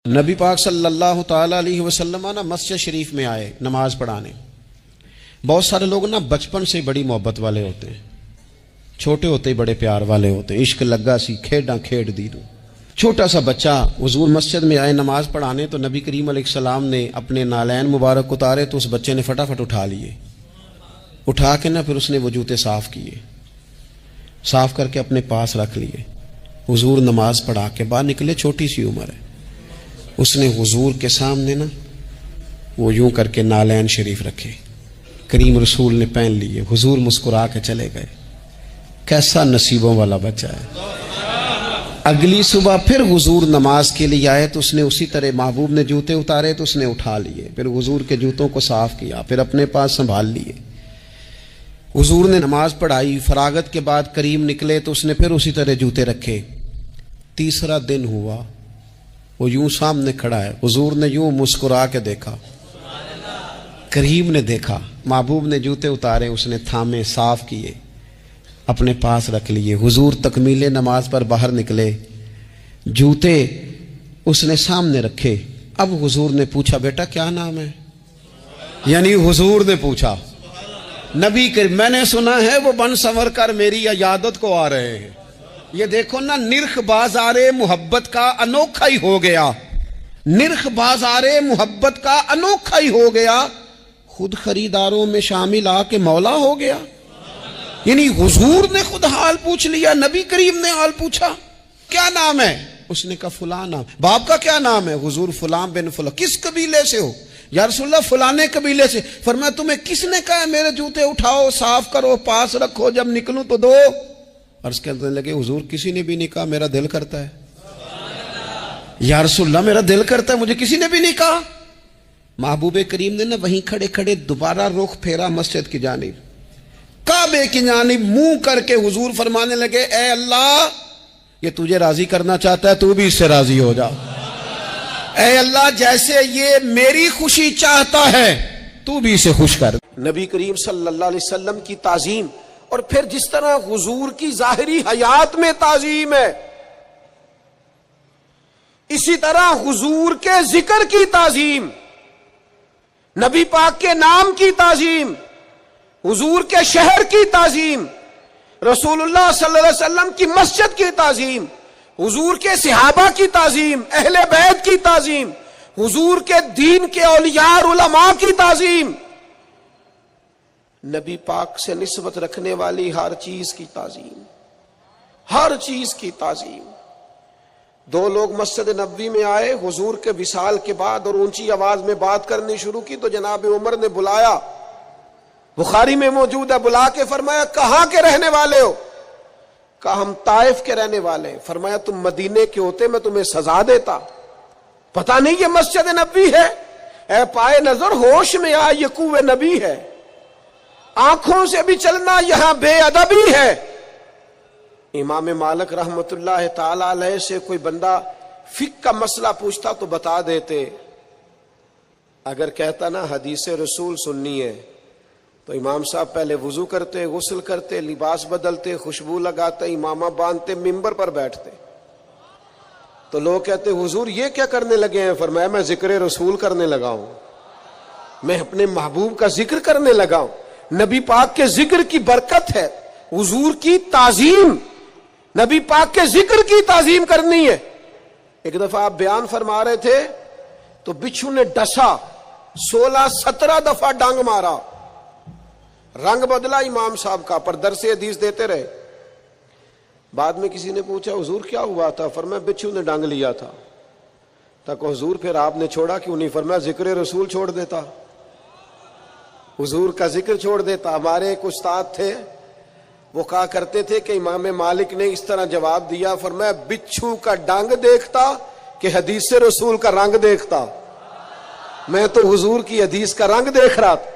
نبی پاک صلی اللہ تعالیٰ علیہ وسلم نا مسجد شریف میں آئے نماز پڑھانے۔ بہت سارے لوگ نا بچپن سے بڑی محبت والے ہوتے ہیں، چھوٹے ہوتے ہی بڑے پیار والے ہوتے ہیں، عشق لگا سی کھیڈاں کھیڈ دی دوں۔ چھوٹا سا بچہ حضور مسجد میں آئے نماز پڑھانے تو نبی کریم علیہ السلام نے اپنے نالین مبارک اتارے تو اس بچے نے فٹافٹ اٹھا لیے، اٹھا کے نا پھر اس نے وہ جوتے صاف کیے، صاف کر کے اپنے پاس رکھ لیے۔ حضور نماز پڑھا کے باہر نکلے، چھوٹی سی عمر ہے، اس نے حضور کے سامنے نا وہ یوں کر کے نالین شریف رکھے، کریم رسول نے پہن لیے، حضور مسکرا کے چلے گئے۔ کیسا نصیبوں والا بچہ ہے۔ اگلی صبح پھر حضور نماز کے لیے آئے تو اس نے اسی طرح محبوب نے جوتے اتارے تو اس نے اٹھا لیے، پھر حضور کے جوتوں کو صاف کیا، پھر اپنے پاس سنبھال لیے۔ حضور نے نماز پڑھائی، فراغت کے بعد کریم نکلے تو اس نے پھر اسی طرح جوتے رکھے۔ تیسرا دن ہوا، وہ یوں سامنے کھڑا ہے، حضور نے یوں مسکرا کے دیکھا، کریم نے دیکھا، محبوب نے جوتے اتارے، اس نے تھامے، صاف کیے، اپنے پاس رکھ لیے۔ حضور تکمیل نماز پر باہر نکلے، جوتے اس نے سامنے رکھے۔ اب حضور نے پوچھا بیٹا کیا نام ہے؟ یعنی حضور نے پوچھا، نبی کریم میں نے سنا ہے وہ بن سنور کر میری عیادت کو آ رہے ہیں۔ یہ دیکھو نا، نرخ بازار محبت کا انوکھا ہی ہو گیا، نرخ بازار محبت کا انوکھا ہی ہو گیا، خود خریداروں میں شامل آ کے مولا ہو گیا۔ یعنی حضور نے خود حال پوچھ لیا، نبی کریم نے حال پوچھا کیا نام ہے؟ اس نے کہا فلاں نام۔ باپ کا کیا نام ہے؟ حضور فلاں بن فلاں۔ کس قبیلے سے ہو؟ یا رسول اللہ فلانے قبیلے سے۔ فرمایا تمہیں کس نے کہا میرے جوتے اٹھاؤ، صاف کرو، پاس رکھو، جب نکلوں تو دو؟ عرض کرنے لگے حضور کسی نے بھی نہیں کہا، میرا دل کرتا ہے۔ یا رسول اللہ میرا دل کرتا ہے، مجھے کسی نے بھی نہیں کہا۔ محبوب کریم نے نا وہیں کھڑے کھڑے دوبارہ رخ پھیرا مسجد کی جانب، کعبے کی جانب منہ کر کے حضور فرمانے لگے اے اللہ، یہ تجھے راضی کرنا چاہتا ہے، تو بھی اس سے راضی ہو جا۔ اے اللہ جیسے یہ میری خوشی چاہتا ہے تو بھی اسے خوش کر۔ نبی کریم صلی اللہ علیہ وسلم کی تعظیم، اور پھر جس طرح حضور کی ظاہری حیات میں تعظیم ہے، اسی طرح حضور کے ذکر کی تعظیم، نبی پاک کے نام کی تعظیم، حضور کے شہر کی تعظیم، رسول اللہ صلی اللہ علیہ وسلم کی مسجد کی تعظیم، حضور کے صحابہ کی تعظیم، اہل بیت کی تعظیم، حضور کے دین کے اولیاء علماء کی تعظیم، نبی پاک سے نسبت رکھنے والی ہر چیز کی تعظیم، ہر چیز کی تعظیم۔ دو لوگ مسجد نبوی میں آئے حضور کے وصال کے بعد اور اونچی آواز میں بات کرنی شروع کی تو جناب عمر نے بلایا، بخاری میں موجود ہے، بلا کے فرمایا کہاں کے رہنے والے ہو؟ کہا ہم طائف کے رہنے والے ہیں۔ فرمایا تم مدینے کے ہوتے میں تمہیں سزا دیتا، پتہ نہیں یہ مسجد نبوی ہے؟ اے پائے نظر ہوش میں آ، یہ کوہ نبی ہے، آنکھوں سے بھی چلنا یہاں بے ادبی ہے۔ امام مالک رحمت اللہ تعالی علیہ سے کوئی بندہ فقہ کا مسئلہ پوچھتا تو بتا دیتے، اگر کہتا نا حدیث رسول سننی ہے تو امام صاحب پہلے وضو کرتے، غسل کرتے، لباس بدلتے، خوشبو لگاتے، امامہ باندھتے، ممبر پر بیٹھتے۔ تو لوگ کہتے حضور یہ کیا کرنے لگے ہیں؟ فرمایا میں ذکر رسول کرنے لگا ہوں، میں اپنے محبوب کا ذکر کرنے لگا ہوں۔ نبی پاک کے ذکر کی برکت ہے، حضور کی تعظیم، نبی پاک کے ذکر کی تعظیم کرنی ہے۔ ایک دفعہ آپ بیان فرما رہے تھے تو بچھو نے ڈسا، 16-17 دفعہ ڈانگ مارا، رنگ بدلا امام صاحب کا، پر درس حدیث دیتے رہے۔ بعد میں کسی نے پوچھا حضور کیا ہوا تھا؟ فرمایا بچھو نے ڈانگ لیا تھا۔ تک حضور پھر آپ نے چھوڑا کیوں نہیں؟ فرمایا ذکر رسول چھوڑ دیتا، حضور کا ذکر چھوڑ دیتا۔ ہمارے ایک استاد تھے، وہ کہا کرتے تھے کہ امام مالک نے اس طرح جواب دیا، فرمایا بچھو کا ڈانگ دیکھتا کہ حدیث رسول کا رنگ دیکھتا؟ میں تو حضور کی حدیث کا رنگ دیکھ رہا تھا۔